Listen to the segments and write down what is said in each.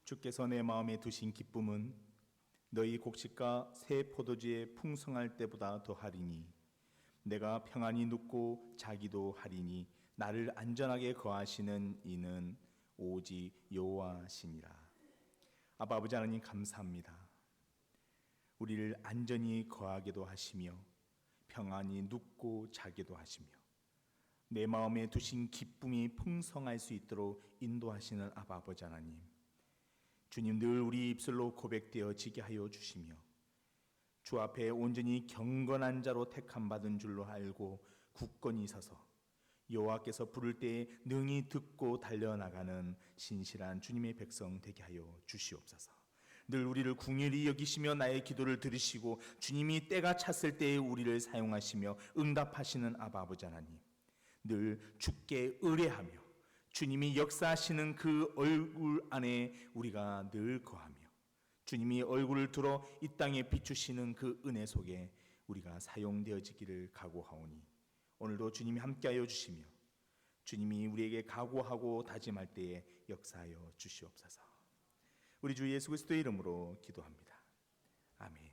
주께서 내 마음에 두신 기쁨은 너희 곡식과 새 포도주에 풍성할 때보다 더하리니 내가 평안히 눕고 자기도 하리니 나를 안전하게 거하시는 이는 오직 여호와시니라. 아버지 하나님 감사합니다. 우리를 안전히 거하게도 하시며 평안히 눕고 자기도 하시며 내 마음에 두신 기쁨이 풍성할 수 있도록 인도하시는 아버지 하나님, 주님 늘 우리 입술로 고백되어지게 하여 주시며 주 앞에 온전히 경건한 자로 택함받은 줄로 알고 굳건히 서서 여호와께서 부를 때에 능히 듣고 달려나가는 신실한 주님의 백성 되게 하여 주시옵소서. 늘 우리를 궁일이 여기시며 나의 기도를 들으시고 주님이 때가 찼을 때에 우리를 사용하시며 응답하시는 아버지 하나님, 늘 주께 의뢰하며 주님이 역사하시는 그 얼굴 안에 우리가 늘 거하며 주님이 얼굴을 들어 이 땅에 비추시는 그 은혜 속에 우리가 사용되어지기를 각오하오니 오늘도 주님이 함께하여 주시며 주님이 우리에게 각오하고 다짐할 때에 역사하여 주시옵소서. 우리 주 예수 그리스도의 이름으로 기도합니다. 아멘.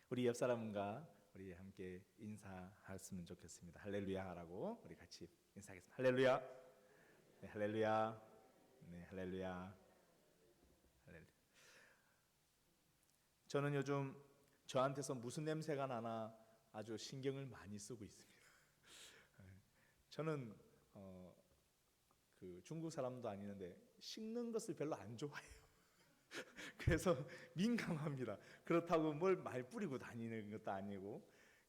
우리 옆 사람과 우리 함께 인사했으면 좋겠습니다. 할렐루야라고 우리 같이 인사하겠습니다. 할렐루야. 네, 할렐루야. 네, 할렐루야. 할렐루야. 저는 요즘 저한테서 무슨 냄새가 나나 아주 신경을 많이 쓰고 있습니다. 저는 그 중국 사람도 아니는데 씻는 것을 별로 안 좋아해요. 그래서 민감합니다. 그렇다고 뭘 많이 뿌리고 다니는 것도 아니고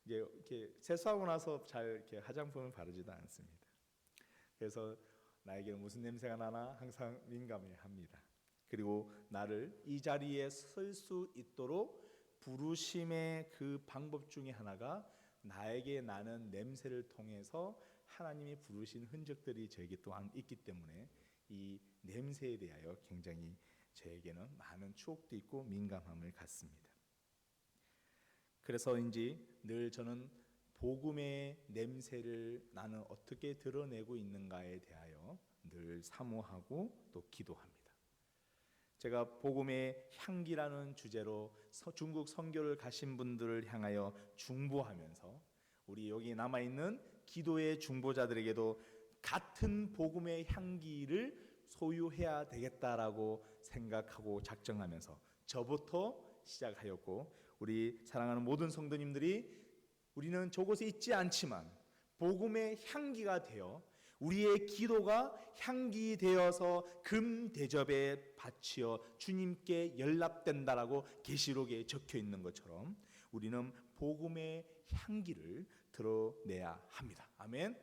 이제 이렇게 세수하고 나서 잘 이렇게 화장품을 바르지도 않습니다. 그래서 나에게는 무슨 냄새가 나나 항상 민감해합니다. 그리고 나를 이 자리에 설 수 있도록 부르심의 그 방법 중에 하나가 나에게 나는 냄새를 통해서 하나님이 부르신 흔적들이 저에게 또한 있기 때문에 이 냄새에 대하여 굉장히 저에게는 많은 추억도 있고 민감함을 갖습니다. 그래서인지 늘 저는 복음의 냄새를 나는 어떻게 드러내고 있는가에 대하여 늘 사모하고 또 기도합니다. 제가 복음의 향기라는 주제로 중국 선교를 가신 분들을 향하여 중보하면서 우리 여기 남아있는 기도의 중보자들에게도 같은 복음의 향기를 소유해야 되겠다라고 생각하고 작정하면서 저부터 시작하였고 우리 사랑하는 모든 성도님들이 우리는 저곳에 있지 않지만 복음의 향기가 되어 우리의 기도가 향기 되어서 금 대접에 바치어 주님께 연락된다라고 계시록에 적혀 있는 것처럼 우리는 복음의 향기를 드러내야 합니다. 아멘.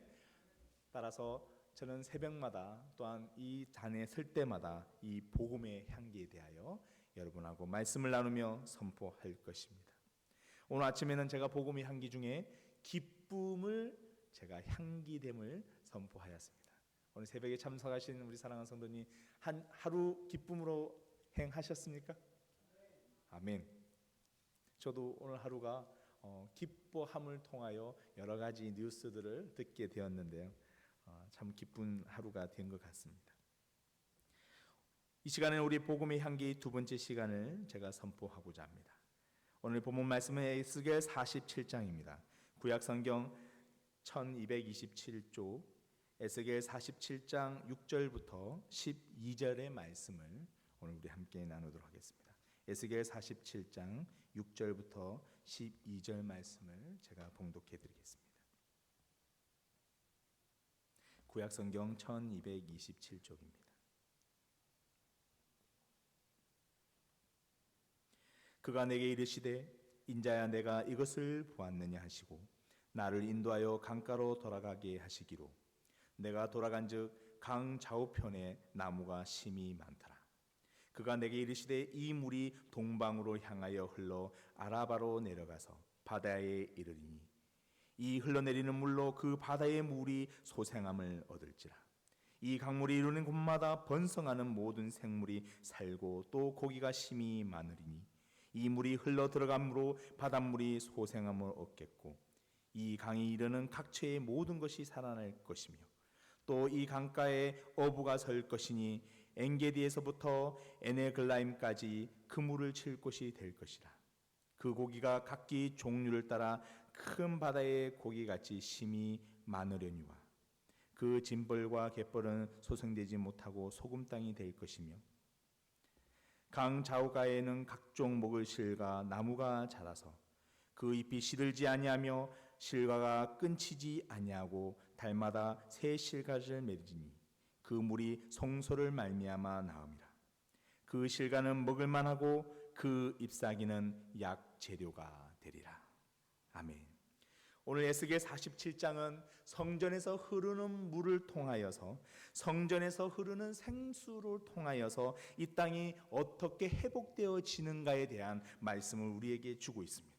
따라서 저는 새벽마다 또한 이 잔에 설 때마다 이 복음의 향기에 대하여 여러분하고 말씀을 나누며 선포할 것입니다. 오늘 아침에는 제가 복음의 향기 중에 기쁨을 제가 향기됨을 선포하였습니다. 오늘 새벽에 참석하신 우리 사랑하는 성도님 한 하루 기쁨으로 행하셨습니까? 아멘. 저도 오늘 하루가 기뻐함을 통하여 여러 가지 뉴스들을 듣게 되었는데요. 참 기쁜 하루가 된 것 같습니다. 이 시간에는 우리 복음의 향기 두 번째 시간을 제가 선포하고자 합니다. 오늘 본문 말씀은 에스겔 47장입니다. 구약성경 1227조 에스겔 47장 6절부터 12절의 말씀을 오늘 우리 함께 나누도록 하겠습니다. 에스겔 47장 6절부터 12절 말씀을 제가 봉독해 드리겠습니다. 구약성경 1227쪽입니다. 그가 내게 이르시되 인자야 내가 이것을 보았느냐 하시고 나를 인도하여 강가로 돌아가게 하시기로 내가 돌아간즉 강 좌우편에 나무가 심이 많더라. 그가 내게 이르시되 이 물이 동방으로 향하여 흘러 아라바로 내려가서 바다에 이르리니 이 흘러내리는 물로 그 바다의 물이 소생함을 얻을지라. 이 강물이 이르는 곳마다 번성하는 모든 생물이 살고 또 고기가 심이 많으리니 이 물이 흘러 들어감으로 바닷물이 소생함을 얻겠고 이 강이 이르는 각처의 모든 것이 살아날 것이며 또 이 강가에 어부가 설 것이니 엔게디에서부터 에네글라임까지 그물을 칠 곳이 될 것이라. 그 고기가 각기 종류를 따라 큰 바다의 고기같이 심히 많으려니와 그 짐벌과 갯벌은 소생되지 못하고 소금 땅이 될 것이며 강 좌우가에는 각종 먹을 실과 나무가 자라서 그 잎이 시들지 아니하며 실과가 끊치지 아니하고 달마다 새 실과를 맺으니 그 물이 송소를 말미암아 나음이라. 그 실과는 먹을 만하고 그 잎사귀는 약 재료가 되리라. 아멘. 오늘 에스겔 47장은 성전에서 흐르는 물을 통하여서, 성전에서 흐르는 생수를 통하여서 이 땅이 어떻게 회복되어지는가에 대한 말씀을 우리에게 주고 있습니다.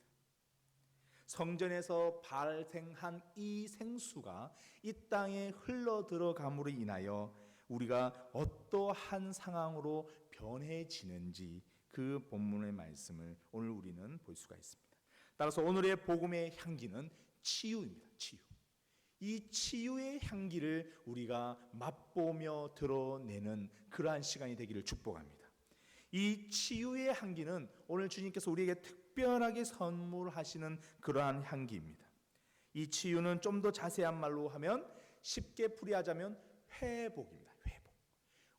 성전에서 발생한 이 생수가 이 땅에 흘러 들어감으로 인하여 우리가 어떠한 상황으로 변해지는지 그 본문의 말씀을 오늘 우리는 볼 수가 있습니다. 따라서 오늘의 복음의 향기는 치유입니다. 치유. 이 치유의 향기를 우리가 맛보며 드러내는 그러한 시간이 되기를 축복합니다. 이 치유의 향기는 오늘 주님께서 우리에게 특별하게 선물하시는 그러한 향기입니다. 이 치유는 좀 더 자세한 말로 하면, 쉽게 풀이하자면 회복입니다. 회복.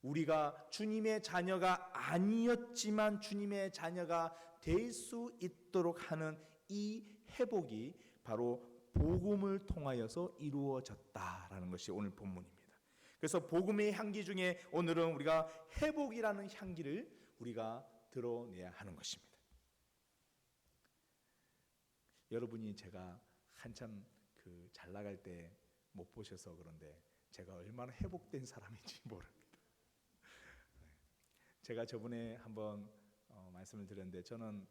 우리가 주님의 자녀가 아니었지만 주님의 자녀가 될 수 있도록 하는 이 회복이 바로 복음을 통하여서 이루어졌다라는 것이 오늘 본문입니다. 그래서 복음의 향기 중에 오늘은 우리가 회복이라는 향기를 우리가 드러내야 하는 것입니다. 여러분이 제가 한참 잘 나갈 때 못 보셔서 그런데 제가 얼마나 회복된 사람인지 모릅니다. 제가 저번에 한번 말씀을 드렸는데 저는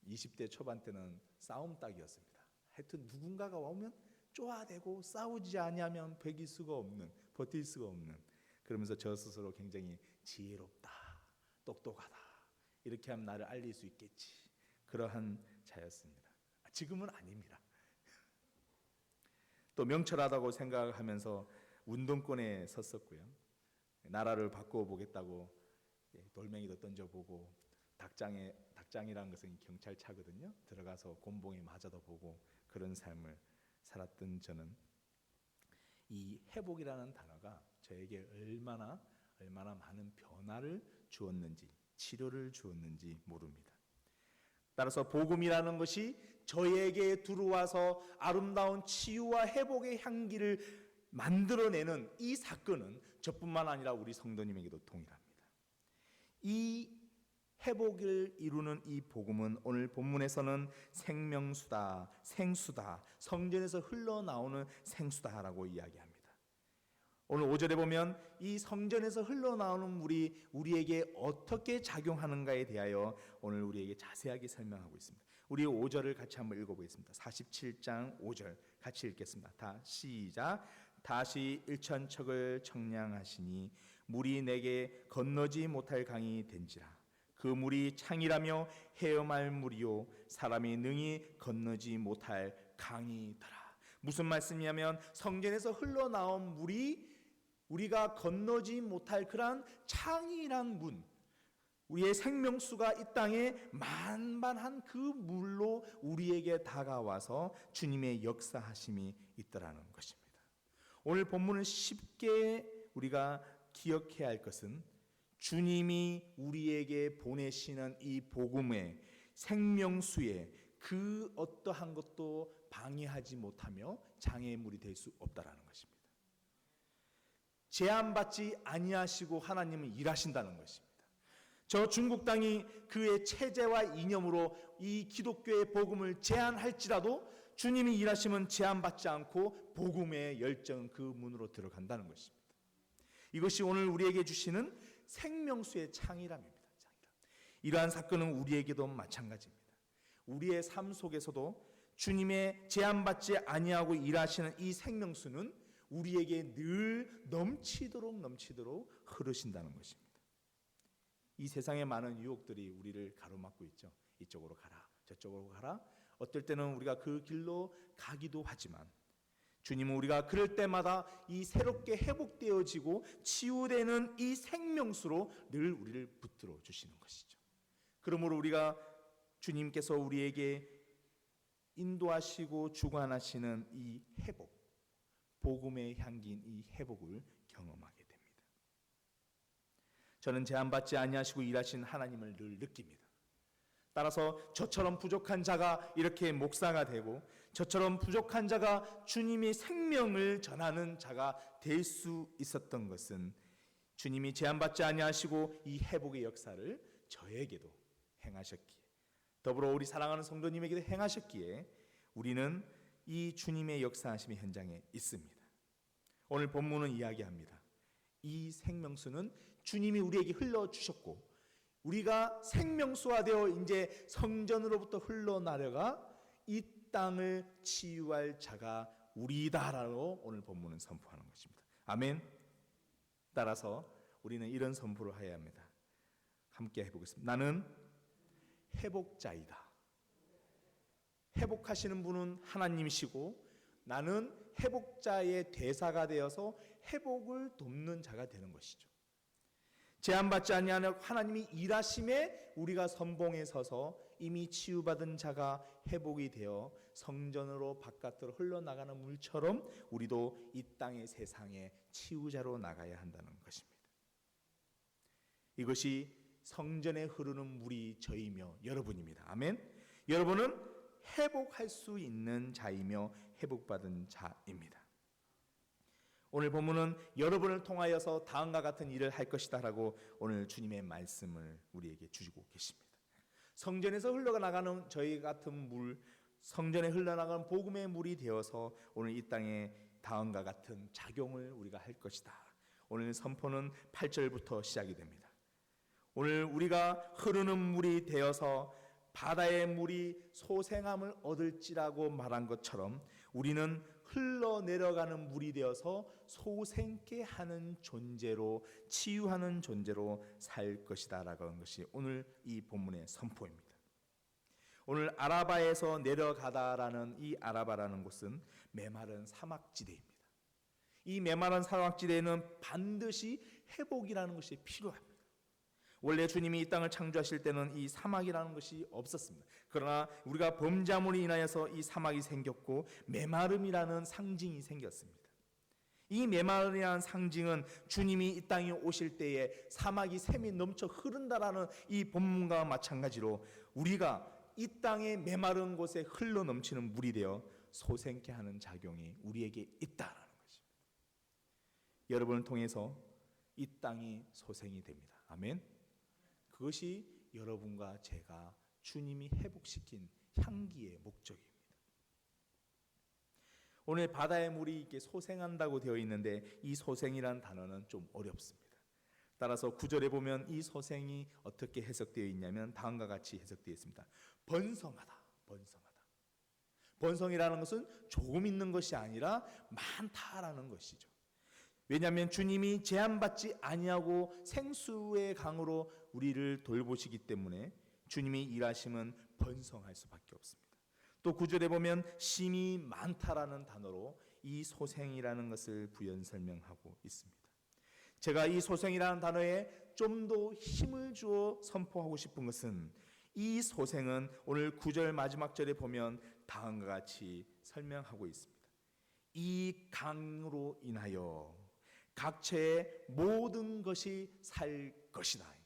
20대 초반 때는 싸움닭이었습니다. 하여튼 누군가가 오면 쪼아대고 싸우지 아니하면 버틸 수가 없는 그러면서 저 스스로 굉장히 지혜롭다, 똑똑하다, 이렇게 하면 나를 알릴 수 있겠지, 그러한 자였습니다. 지금은 아닙니다. 또 명철하다고 생각하면서 운동권에 섰었고요. 나라를 바꾸어 보겠다고 돌멩이도 던져보고, 닭장이라는 것은 경찰차거든요. 들어가서 곤봉에 맞아도 보고 그런 삶을 살았던 저는 이 회복이라는 단어가 저에게 얼마나 많은 변화를 주었는지, 치료를 주었는지 모릅니다. 따라서 복음이라는 것이 저에게 들어와서 아름다운 치유와 회복의 향기를 만들어내는 이 사건은 저뿐만 아니라 우리 성도님에게도 동일합니다. 이 회복을 이루는 이 복음은 오늘 본문에서는 생명수다, 생수다, 성전에서 흘러나오는 생수다라고 이야기합니다. 오늘 5절에 보면 이 성전에서 흘러나오는 물이 우리에게 어떻게 작용하는가에 대하여 오늘 우리에게 자세하게 설명하고 있습니다. 우리 5절을 같이 한번 읽어보겠습니다. 47장 5절 같이 읽겠습니다. 다 시작. 다시 일천척을 청량하시니 물이 내게 건너지 못할 강이 된지라. 그 물이 창이라며 헤엄할 물이요 사람이 능히 건너지 못할 강이더라. 무슨 말씀이냐면 성전에서 흘러나온 물이 우리가 건너지 못할 그러한 창이란 문, 우리의 생명수가 이 땅에 만반한 그 물로 우리에게 다가와서 주님의 역사하심이 있더라는 것입니다. 오늘 본문은 쉽게 우리가 기억해야 할 것은 주님이 우리에게 보내시는 이 복음의 생명수에 그 어떠한 것도 방해하지 못하며 장애물이 될 수 없다라는 것입니다. 제한받지 아니하시고 하나님은 일하신다는 것입니다. 저 중국 땅이 그의 체제와 이념으로 이 기독교의 복음을 제한할지라도 주님이 일하시면 제한받지 않고 복음의 열정은 그 문으로 들어간다는 것입니다. 이것이 오늘 우리에게 주시는 생명수의 창이람입니다. 이러한 사건은 우리에게도 마찬가지입니다. 우리의 삶 속에서도 주님의 제한받지 아니하고 일하시는 이 생명수는 우리에게 늘 넘치도록 흐르신다는 것입니다. 이 세상의 많은 유혹들이 우리를 가로막고 있죠. 이쪽으로 가라, 저쪽으로 가라. 어떨 때는 우리가 그 길로 가기도 하지만 주님은 우리가 그럴 때마다 이 새롭게 회복되어지고 치유되는 이 생명수로 늘 우리를 붙들어 주시는 것이죠. 그러므로 우리가 주님께서 우리에게 인도하시고 주관하시는 이 회복, 복음의 향기인 이 회복을 경험하게 됩니다. 저는 제한받지 아니하시고 일하신 하나님을 늘 느낍니다. 따라서 저처럼 부족한 자가 이렇게 목사가 되고 저처럼 부족한 자가 주님의 생명을 전하는 자가 될 수 있었던 것은 주님이 제한받지 아니하시고 이 회복의 역사를 저에게도 행하셨기에, 더불어 우리 사랑하는 성도님에게도 행하셨기에 우리는 이 주님의 역사하심의 현장에 있습니다. 오늘 본문은 이야기합니다. 이 생명수는 주님이 우리에게 흘러주셨고 우리가 생명수화되어 이제 성전으로부터 흘러나려가 이 땅을 치유할 자가 우리다라고 오늘 본문은 선포하는 것입니다. 아멘. 따라서 우리는 이런 선포를 해야 합니다. 함께 해보겠습니다. 나는 회복자이다. 회복하시는 분은 하나님이시고 나는 회복자의 대사가 되어서 회복을 돕는 자가 되는 것이죠. 제한받지 아니하는 하나님이 일하심에 우리가 선봉에 서서 이미 치유받은 자가 회복이 되어 성전으로 바깥으로 흘러나가는 물처럼 우리도 이 땅의 세상에 치유자로 나가야 한다는 것입니다. 이것이 성전에 흐르는 물이 저이며 여러분입니다. 아멘. 여러분은 회복할 수 있는 자이며 회복받은 자입니다. 오늘 본문은 여러분을 통하여서 다음과 같은 일을 할 것이다 라고 오늘 주님의 말씀을 우리에게 주시고 계십니다. 성전에서 흘러나가는 저희 같은 물, 성전에 흘러나가는 복음의 물이 되어서 오늘 이 땅에 다음과 같은 작용을 우리가 할 것이다. 오늘 선포는 8절부터 시작이 됩니다. 오늘 우리가 흐르는 물이 되어서 바다의 물이 소생함을 얻을지라고 말한 것처럼 우리는 흘러내려가는 물이 되어서 소생케 하는 존재로, 치유하는 존재로 살 것이다 라고 하는 것이 오늘 이 본문의 선포입니다. 오늘 아라바에서 내려가다라는 이 아라바라는 곳은 메마른 사막지대입니다. 이 메마른 사막지대에는 반드시 회복이라는 것이 필요합니다. 원래 주님이 이 땅을 창조하실 때는 이 사막이라는 것이 없었습니다. 그러나 우리가 범죄함으로 인하여서 이 사막이 생겼고 메마름이라는 상징이 생겼습니다. 이 메마름이라는 상징은 주님이 이 땅에 오실 때에 사막이 샘이 넘쳐 흐른다라는 이 본문과 마찬가지로 우리가 이 땅의 메마른 곳에 흘러 넘치는 물이 되어 소생케 하는 작용이 우리에게 있다라는 것입니다. 여러분을 통해서 이 땅이 소생이 됩니다. 아멘. 그것이 여러분과 제가 주님이 회복시킨 향기의 목적입니다. 오늘 바다의 물이 이렇게 소생한다고 되어 있는데 이 소생이라는 단어는 좀 어렵습니다. 따라서 9절에 보면 이 소생이 어떻게 해석되어 있냐면 다음과 같이 해석되어 있습니다. 번성하다, 번성하다. 번성이라는 것은 조금 있는 것이 아니라 많다라는 것이죠. 왜냐하면 주님이 제한받지 아니하고 생수의 강으로 우리를 돌보시기 때문에 주님이 일하심은 번성할 수밖에 없습니다. 또 9절에 보면 심이 많다라는 단어로 이 소생이라는 것을 부연 설명하고 있습니다. 제가 이 소생이라는 단어에 좀 더 힘을 주어 선포하고 싶은 것은 이 소생은 오늘 9절 마지막 절에 보면 다음과 같이 설명하고 있습니다. 이 강으로 인하여 각처의 모든 것이 살 것이다.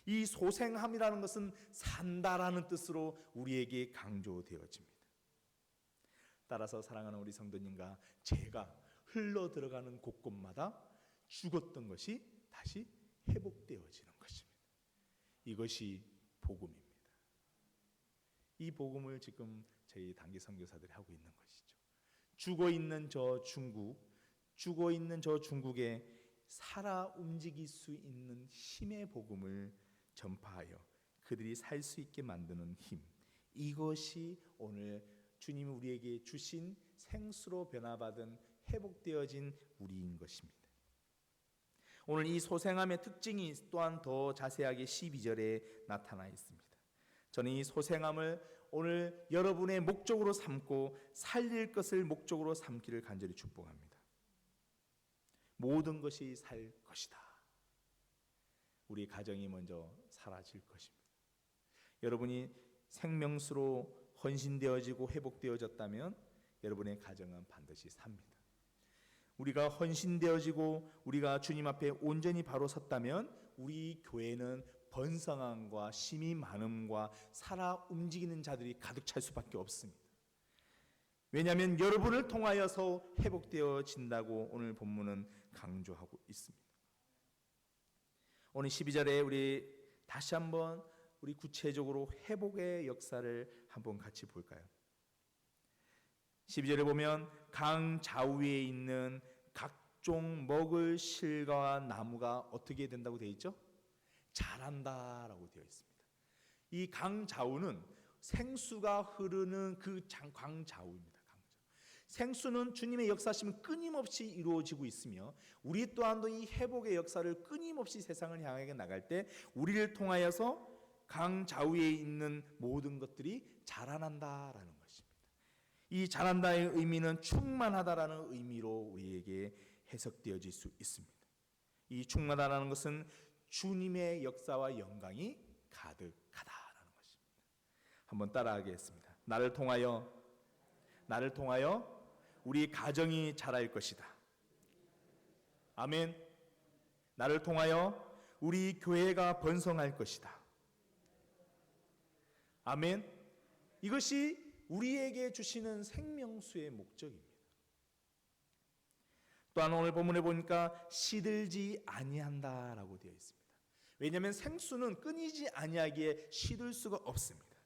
이 소생함이라는 것은 산다라는 뜻으로 우리에게 강조되어집니다. 따라서 사랑하는 우리 성도님과 제가 흘러 들어가는 곳곳마다 죽었던 것이 다시 회복되어지는 것입니다. 이것이 복음입니다. 이 복음을 지금 저희 단기 선교사들이 하고 있는 것이죠. 죽어 있는 저 중국에 살아 움직일 수 있는 힘의 복음을 전파하여 그들이 살 수 있게 만드는 힘, 이것이 오늘 주님이 우리에게 주신 생수로 변화받은 회복되어진 우리인 것입니다. 오늘 이 소생함의 특징이 또한 더 자세하게 12절에 나타나 있습니다. 저는 이 소생함을 오늘 여러분의 목적으로 삼고 살릴 것을 목적으로 삼기를 간절히 축복합니다. 모든 것이 살 것이다. 우리 가정이 먼저 사라질 것입니다. 여러분이 생명수로 헌신되어지고 회복되어졌다면 여러분의 가정은 반드시 삽니다. 우리가 헌신되어지고 우리가 주님 앞에 온전히 바로 섰다면 우리 교회는 번성함과 심이 많음과 살아 움직이는 자들이 가득 찰 수밖에 없습니다. 왜냐하면 여러분을 통하여서 회복되어진다고 오늘 본문은 강조하고 있습니다. 오늘 12절에 우리 다시 한번 우리 구체적으로 회복의 역사를 한번 같이 볼까요? 12절에 보면 강 좌우에 있는 각종 먹을 실과와 나무가 어떻게 된다고 되어 있죠? 자란다라고 되어 있습니다. 이 강 좌우는 생수가 흐르는 그 강 좌우입니다. 생수는 주님의 역사심은 끊임없이 이루어지고 있으며 우리 또한도 이 회복의 역사를 끊임없이 세상을 향하게 나갈 때 우리를 통하여서 강 좌우에 있는 모든 것들이 자라난다라는 것입니다. 이 자란다의 의미는 충만하다라는 의미로 우리에게 해석되어질 수 있습니다. 이 충만하다는 것은 주님의 역사와 영광이 가득하다라는 것입니다. 한번 따라하겠습니다. 나를 통하여 우리 가정이 자랄 것이다. 아멘. 나를 통하여 우리 교회가 번성할 것이다. 아멘. 이것이 우리에게 주시는 생명수의 목적입니다. 또한 오늘 본문에 보니까 시들지 아니한다라고 되어 있습니다. 왜냐하면 생수는 끊이지 아니하기에 시들 수가 없습니다.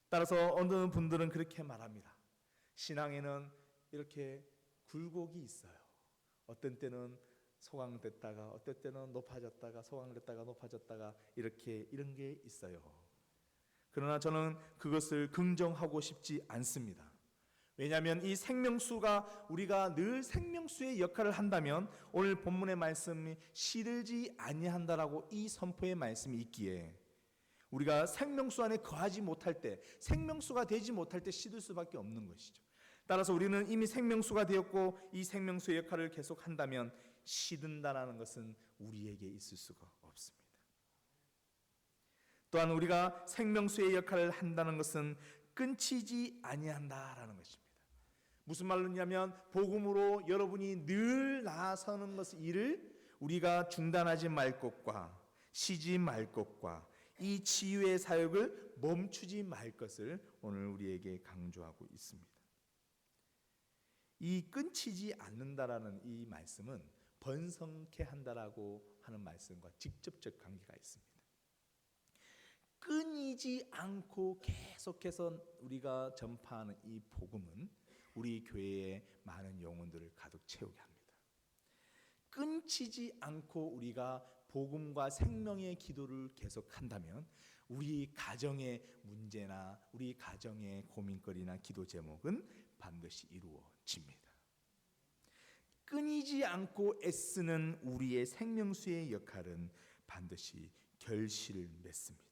따라서 어느 분들은 그렇게 말합니다. 신앙에는 이렇게 굴곡이 있어요. 어떤 때는 소강됐다가 어떤 때는 높아졌다가 소강됐다가 높아졌다가 이런 게 있어요. 그러나 저는 그것을 긍정하고 싶지 않습니다. 왜냐하면 이 생명수가 우리가 늘 생명수의 역할을 한다면 오늘 본문의 말씀이 시들지 아니한다라고 이 선포의 말씀이 있기에 우리가 생명수 안에 거하지 못할 때 생명수가 되지 못할 때 시들 수밖에 없는 것이죠. 따라서 우리는 이미 생명수가 되었고 이 생명수의 역할을 계속한다면 시든다라는 것은 우리에게 있을 수가 없습니다. 또한 우리가 생명수의 역할을 한다는 것은 끊치지 아니한다라는 것입니다. 무슨 말로냐면 복음으로 여러분이 늘 나아서는 일을 우리가 중단하지 말 것과 쉬지 말 것과 이 치유의 사역을 멈추지 말 것을 오늘 우리에게 강조하고 있습니다. 이 끊치지 않는다라는 이 말씀은 번성케 한다라고 하는 말씀과 직접적 관계가 있습니다. 끊이지 않고 계속해서 우리가 전파하는 이 복음은 우리 교회에 많은 영혼들을 가득 채우게 합니다. 끊치지 않고 우리가 복음과 생명의 기도를 계속한다면 우리 가정의 문제나 우리 가정의 고민거리나 기도 제목은 반드시 이루어집니다. 끊이지 않고 애쓰는 우리의 생명수의 역할은 반드시 결실을 맺습니다.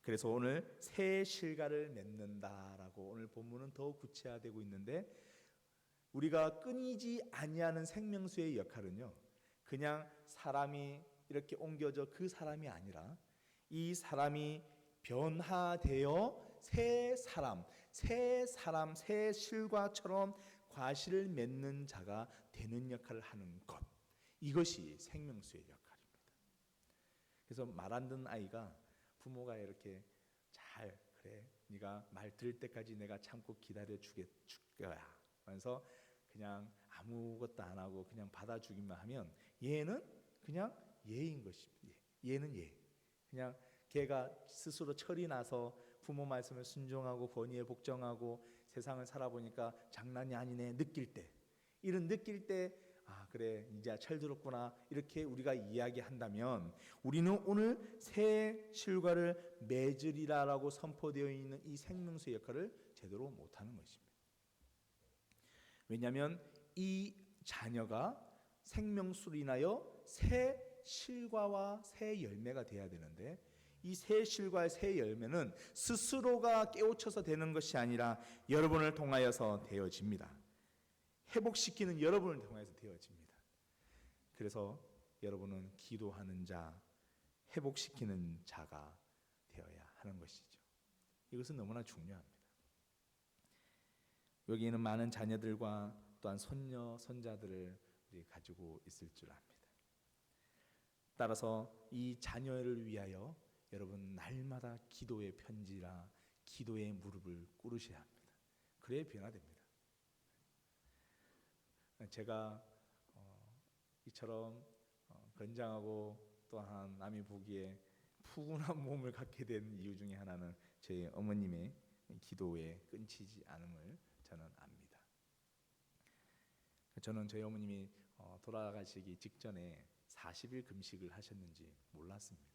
그래서 오늘 새 실과를 맺는다라고 오늘 본문은 더 구체화되고 있는데 우리가 끊이지 아니하는 생명수의 역할은요, 그냥 사람이 이렇게 옮겨져 그 사람이 아니라 이 사람이 변화되어 새 사람, 새 실과처럼 과실을 맺는 자가 되는 역할을 하는 것, 이것이 생명수의 역할입니다. 그래서 말 안 듣는 아이가 부모가 이렇게 잘 그래 네가 말 들을 때까지 내가 참고 기다려 줄 거야 하면서 그냥 아무것도 안 하고 그냥 받아주기만 하면 얘는 그냥 얘인 것입니다. 얘는 얘. 그냥 걔가 스스로 철이 나서 부모 말씀을 순종하고 권위에 복종하고 세상을 살아보니까 장난이 아니네 느낄 때, 이런 느낄 때 아 그래 이제 철 들었구나 이렇게 우리가 이야기한다면 우리는 오늘 새 실과를 맺으리라라고 선포되어 있는 이 생명수의 역할을 제대로 못하는 것입니다. 왜냐하면 이 자녀가 생명수로 인하여 새 실과와 새 열매가 돼야 되는데 이 새 실과 새 열매는 스스로가 깨우쳐서 되는 것이 아니라 여러분을 통하여서 되어집니다. 회복시키는 여러분을 통해서 되어집니다. 그래서 여러분은 기도하는 자, 회복시키는 자가 되어야 하는 것이죠. 이것은 너무나 중요합니다. 여기에는 많은 자녀들과 또한 손녀, 손자들을 우리 가지고 있을 줄 압니다. 따라서 이 자녀를 위하여 여러분 날마다 기도의 편지라 기도의 무릎을 꿇으셔야 합니다. 그래야 변화됩니다. 제가 이처럼 건장하고 또한 남이 보기에 푸근한 몸을 갖게 된 이유 중에 하나는 저희 어머님의 기도에 끊치지 않음을 저는 압니다. 저는 저희 어머님이 돌아가시기 직전에 40일 금식을 하셨는지 몰랐습니다.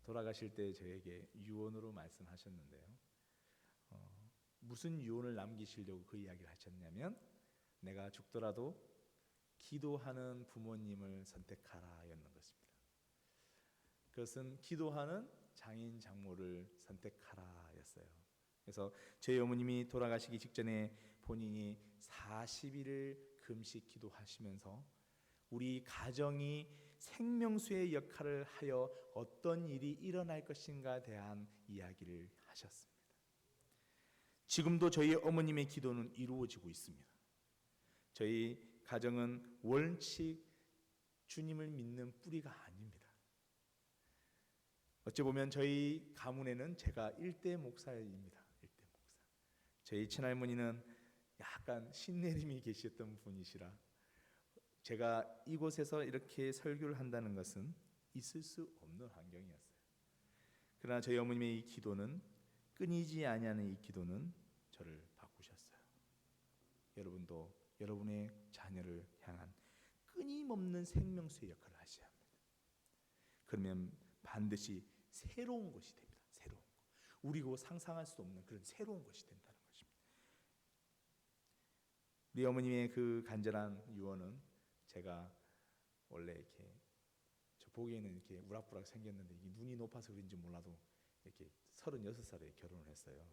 돌아가실 때 저에게 유언으로 말씀하셨는데요. 무슨 유언을 남기시려고 그 이야기를 하셨냐면 내가 죽더라도 기도하는 부모님을 선택하라 였는 것입니다. 그것은 기도하는 장인 장모를 선택하라 였어요. 그래서 저희 어머님이 돌아가시기 직전에 본인이 40일을 금식 기도하시면서 우리 가정이 생명수의 역할을 하여 어떤 일이 일어날 것인가에 대한 이야기를 하셨습니다. 지금도 저희 어머님의 기도는 이루어지고 있습니다. 저희 가정은 원칙 주님을 믿는 뿌리가 아닙니다. 어찌 보면 저희 가문에는 제가 1대 목사입니다. 1대 목사. 저희 친할머니는 약간 신내림이 계셨던 분이시라 제가 이곳에서 이렇게 설교를 한다는 것은 있을 수 없는 환경이었어요. 그러나 저희 어머님의 이 기도는 끊이지 아니하는 이 기도는 저를 바꾸셨어요. 여러분도 여러분의 자녀를 향한 끊임없는 생명수의 역할을 하셔야 합니다. 그러면 반드시 새로운 것이 됩니다. 새로운 것. 우리고 상상할 수 없는 그런 새로운 것이 된다는 것입니다. 우리 어머님의 그 간절한 유언은 제가 원래 이렇게 저 보기에는 이렇게 우락부락 생겼는데 이게 눈이 높아서 그런지 몰라도 이렇게 36살에 결혼을 했어요.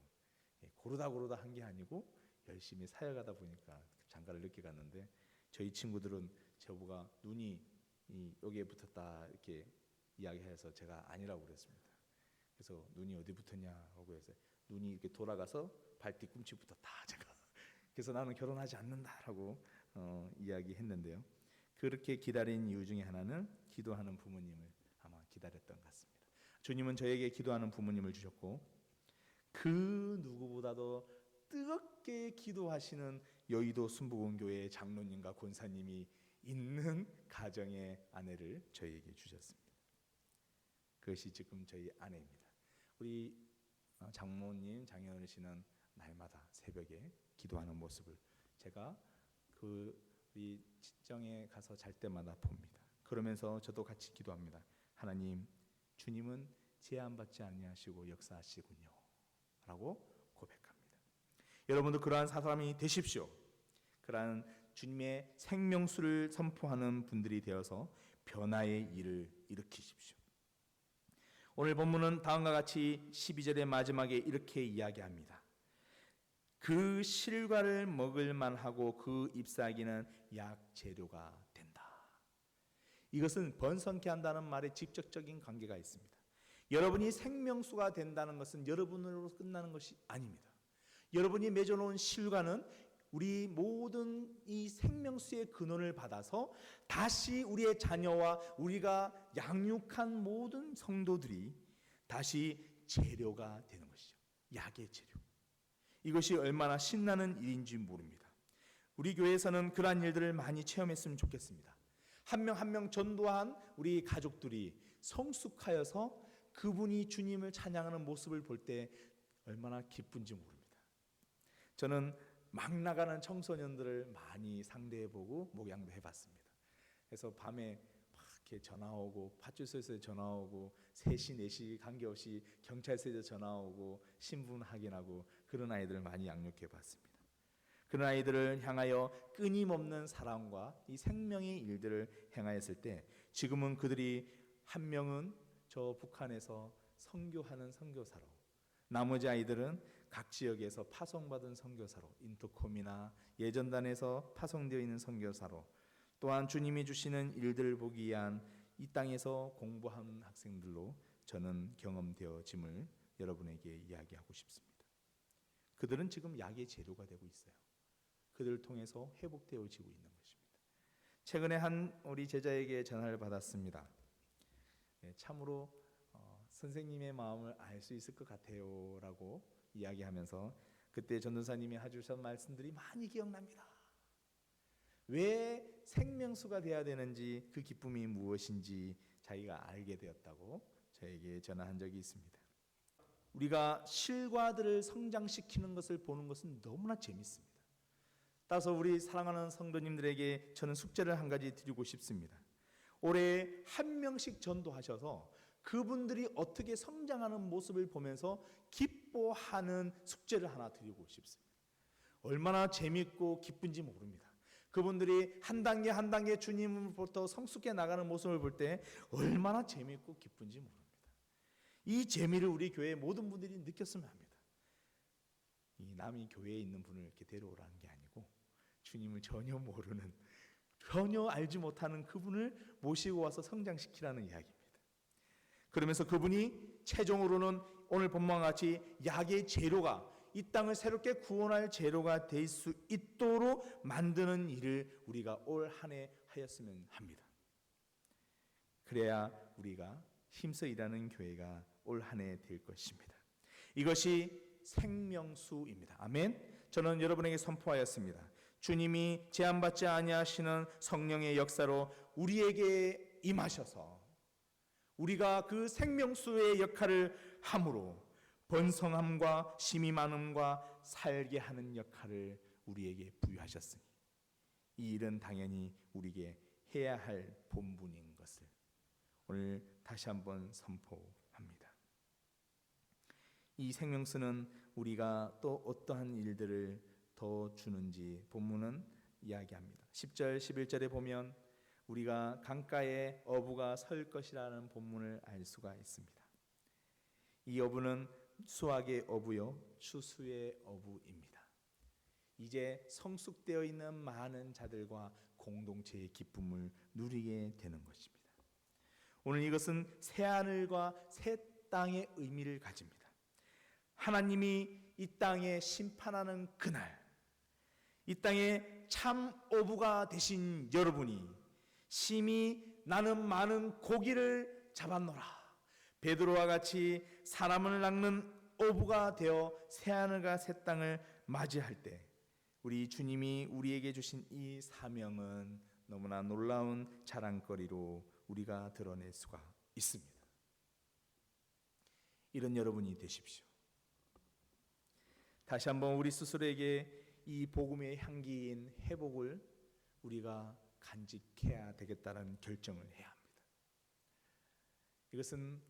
고르다 한 게 아니고 열심히 사역하다 보니까 장가를 늦게 갔는데 저희 친구들은 저보가 눈이 여기에 붙었다 이렇게 이야기해서 제가 아니라고 그랬습니다. 그래서 눈이 어디 붙었냐고 해서 눈이 이렇게 돌아가서 발 뒤꿈치 붙었다 제가. 그래서 나는 결혼하지 않는다라고 이야기했는데요. 그렇게 기다린 이유 중에 하나는 기도하는 부모님을 아마 기다렸던 것 같습니다. 주님은 저에게 기도하는 부모님을 주셨고 그 누구보다도 뜨겁게 기도하시는 여의도 순복음교회 장로님과 권사님이 있는 가정의 아내를 저희에게 주셨습니다. 그것이 지금 저희 아내입니다. 우리 장모님, 장인어르신은 날마다 새벽에 기도하는 모습을 제가 우리 친정에 가서 잘 때마다 봅니다. 그러면서 저도 같이 기도합니다. 하나님, 주님은 제한받지 아니하시고 역사하시군요 라고 고백합니다. 여러분도 그러한 사람이 되십시오. 그러한 주님의 생명수를 선포하는 분들이 되어서 변화의 일을 일으키십시오. 오늘 본문은 다음과 같이 12절의 마지막에 이렇게 이야기합니다. 그 실과를 먹을 만하고 그 잎사귀는 약재료가 된다. 이것은 번성케 한다는 말에 직접적인 관계가 있습니다. 여러분이 생명수가 된다는 것은 여러분으로 끝나는 것이 아닙니다. 여러분이 맺어놓은 실과는 우리 모든 이 생명수의 근원을 받아서 다시 우리의 자녀와 우리가 양육한 모든 성도들이 다시 재료가 되는 것이죠. 약의 재료. 이것이 얼마나 신나는 일인지 모릅니다. 우리 교회에서는 그러한 일들을 많이 체험했으면 좋겠습니다. 한 명 한 명 전도한 우리 가족들이 성숙하여서 그분이 주님을 찬양하는 모습을 볼 때 얼마나 기쁜지 모릅니다. 저는 막 나가는 청소년들을 많이 상대해보고 목양도 해봤습니다. 그래서 밤에 막 이렇게 전화 오고 파출소에서 전화 오고 3시 4시 관계없이 경찰서에서 전화 오고 신분 확인하고 그런 아이들을 많이 양육해봤습니다. 그런 아이들을 향하여 끊임없는 사랑과 이 생명의 일들을 행하였을 때 지금은 그들이 한 명은 저 북한에서 선교하는 선교사로, 나머지 아이들은 각 지역에서 파송받은 선교사로, 인터콤이나 예전단에서 파송되어 있는 선교사로, 또한 주님이 주시는 일들을 보기 위한 이 땅에서 공부한 학생들로 저는 경험되어짐을 여러분에게 이야기하고 싶습니다. 그들은 지금 약의 재료가 되고 있어요. 그들을 통해서 회복되어지고 있는 것입니다. 최근에 한 우리 제자에게 전화를 받았습니다. 참으로 선생님의 마음을 알 수 있을 것 같아요 라고 이야기하면서 그때 전도사님이 해주신 말씀들이 많이 기억납니다. 왜 생명수가 되어야 되는지, 그 기쁨이 무엇인지 자기가 알게 되었다고 저에게 전화한 적이 있습니다. 우리가 실과들을 성장시키는 것을 보는 것은 너무나 재밌습니다. 따라서 우리 사랑하는 성도님들에게 저는 숙제를 한 가지 드리고 싶습니다. 올해 한 명씩 전도하셔서 그분들이 어떻게 성장하는 모습을 보면서 기뻐하는 숙제를 하나 드리고 싶습니다. 얼마나 재밌고 기쁜지 모릅니다. 그분들이 한 단계 한 단계 주님으로부터 성숙해 나가는 모습을 볼 때 얼마나 재밌고 기쁜지 모릅니다. 이 재미를 우리 교회 모든 분들이 느꼈으면 합니다. 이 남이 교회에 있는 분을 이렇게 데려오라는 게 아니고 주님을 전혀 모르는, 전혀 알지 못하는 그분을 모시고 와서 성장시키라는 이야기입니다. 그러면서 그분이 최종으로는 오늘 본문과 같이 약의 재료가, 이 땅을 새롭게 구원할 재료가 될 수 있도록 만드는 일을 우리가 올 한 해 하였으면 합니다. 그래야 우리가 힘써 일하는 교회가 올 한 해 될 것입니다. 이것이 생명수입니다. 아멘. 저는 여러분에게 선포하였습니다. 주님이 제한받지 아니하시는 성령의 역사로 우리에게 임하셔서 우리가 그 생명수의 역할을 함으로 번성함과 심이 많음과 살게 하는 역할을 우리에게 부여하셨으니 이 일은 당연히 우리에게 해야 할 본분인 것을 오늘 다시 한번 선포합니다. 이 생명수는 우리가 또 어떠한 일들을 더 주는지 본문은 이야기합니다. 10절 11절에 보면 우리가 강가에 어부가 설 것이라는 본문을 알 수가 있습니다. 이 어부는 수학의 어부요 추수의 어부입니다. 이제 성숙되어 있는 많은 자들과 공동체의 기쁨을 누리게 되는 것입니다. 오늘 이것은 새 하늘과 새 땅의 의미를 가집니다. 하나님이 이 땅에 심판하는 그날, 이 땅에 참 어부가 되신 여러분이 심히 나는 많은 고기를 잡았노라, 베드로와 같이 사람을 낚는 어부가 되어 새하늘과 새 땅을 맞이할 때 우리 주님이 우리에게 주신 이 사명은 너무나 놀라운 자랑거리로 우리가 드러낼 수가 있습니다. 이런 여러분이 되십시오. 다시 한번 우리 스스로에게 이 복음의 향기인 회복을 우리가 간직해야 되겠다는 결정을 해야 합니다. 이것은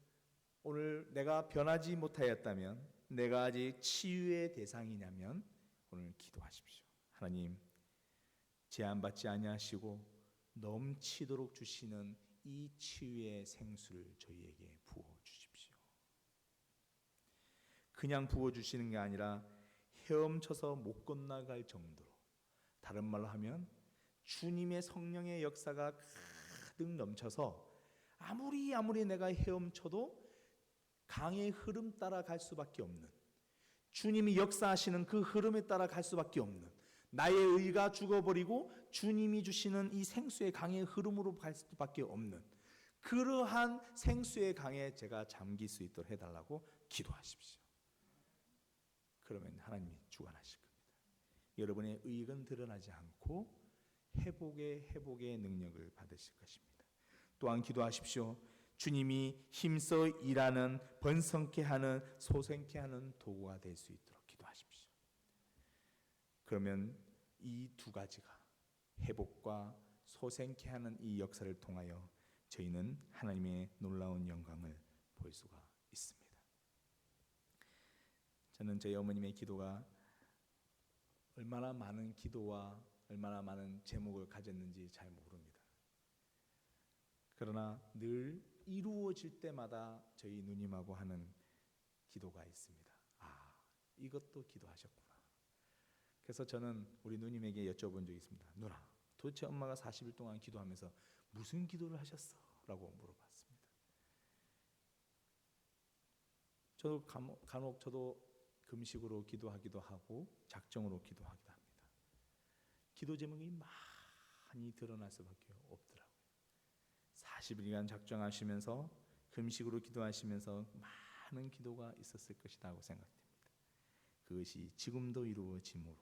오늘 내가 변하지 못하였다면, 내가 아직 치유의 대상이냐면 오늘 기도하십시오. 하나님, 제한받지 아니하시고 넘치도록 주시는 이 치유의 생수를 저희에게 부어주십시오. 그냥 부어주시는 게 아니라 헤엄쳐서 못 건너갈 정도로, 다른 말로 하면 주님의 성령의 역사가 가득 넘쳐서 아무리 내가 헤엄쳐도 강의 흐름 따라 갈 수밖에 없는, 주님이 역사하시는 그 흐름에 따라 갈 수밖에 없는, 나의 의가 죽어버리고 주님이 주시는 이 생수의 강의 흐름으로 갈 수밖에 없는 그러한 생수의 강에 제가 잠길 수 있도록 해달라고 기도하십시오. 그러면 하나님이 주관하실 겁니다. 여러분의 의익은 드러나지 않고 회복의 능력을 받으실 것입니다. 또한 기도하십시오. 주님이 힘써 일하는, 번성케 하는, 소생케 하는 도구가 될 수 있도록 기도하십시오. 그러면 이 두 가지가, 회복과 소생케 하는 이 역사를 통하여 저희는 하나님의 놀라운 영광을 볼 수가 있습니다. 저는 저희 어머님의 기도가 얼마나 많은 기도와 얼마나 많은 제목을 가졌는지 잘 모릅니다. 그러나 늘 이루어질 때마다 저희 누님하고 하는 기도가 있습니다. 아, 이것도 기도하셨구나. 그래서 저는 우리 누님에게 여쭤본 적이 있습니다. 누나, 도대체 엄마가 40일 동안 기도하면서 무슨 기도를 하셨어? 라고 물어봤습니다. 저도 간혹 저도 금식으로 기도하기도 하고 작정으로 기도하기도 합니다. 기도 제목이 많이 드러날 수밖에 없더라고요. 40일간 작정하시면서 금식으로 기도하시면서 많은 기도가 있었을 것이다 하고 생각됩니다. 그것이 지금도 이루어짐으로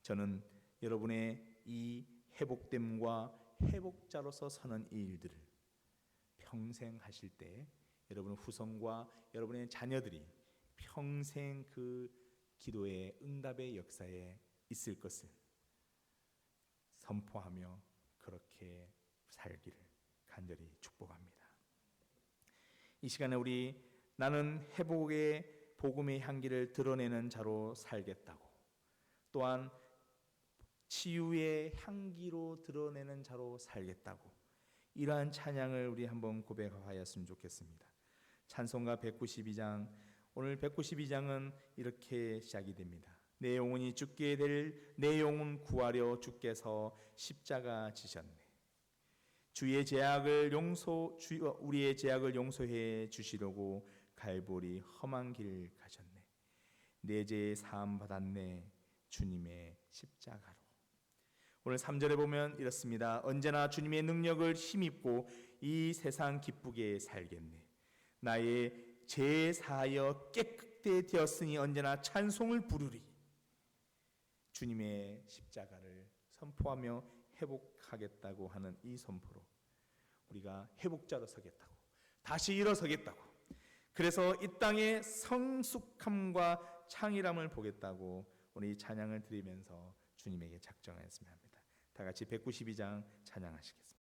저는 여러분의 이 회복됨과 회복자로서 서는 이 일들을 평생 하실 때 여러분의 후손과 여러분의 자녀들이 평생 그 기도의 응답의 역사에 있을 것을 선포하며 그렇게 살기를 간절히 축복합니다. 이 시간에 우리 나는 회복의 복음의 향기를 드러내는 자로 살겠다고, 또한 치유의 향기로 드러내는 자로 살겠다고, 이러한 찬양을 우리 한번 고백하였으면 좋겠습니다. 찬송가 192장, 오늘 192장은 이렇게 시작이 됩니다. 내 영혼이 죽게 될 내 영혼 구하려 주께서 십자가 지셨네. 우리의 제약을 용서해 주시려고 갈보리 험한 길 가셨네. 내 죄 사함 받았네, 주님의 십자가로. 오늘 3절에 보면 이렇습니다. 언제나 주님의 능력을 힘입고 이 세상 기쁘게 살겠네. 나의 죄 사하여 깨끗게 되었으니 언제나 찬송을 부르리. 주님의 십자가를 선포하며 회복하겠다고 하는 이 선포로 우리가 회복자로 서겠다고, 다시 일어서겠다고, 그래서 이 땅의 성숙함과 창의함을 보겠다고 우리 찬양을 드리면서 주님에게 작정하였으면 합니다. 다 같이 192장 찬양하시겠습니다.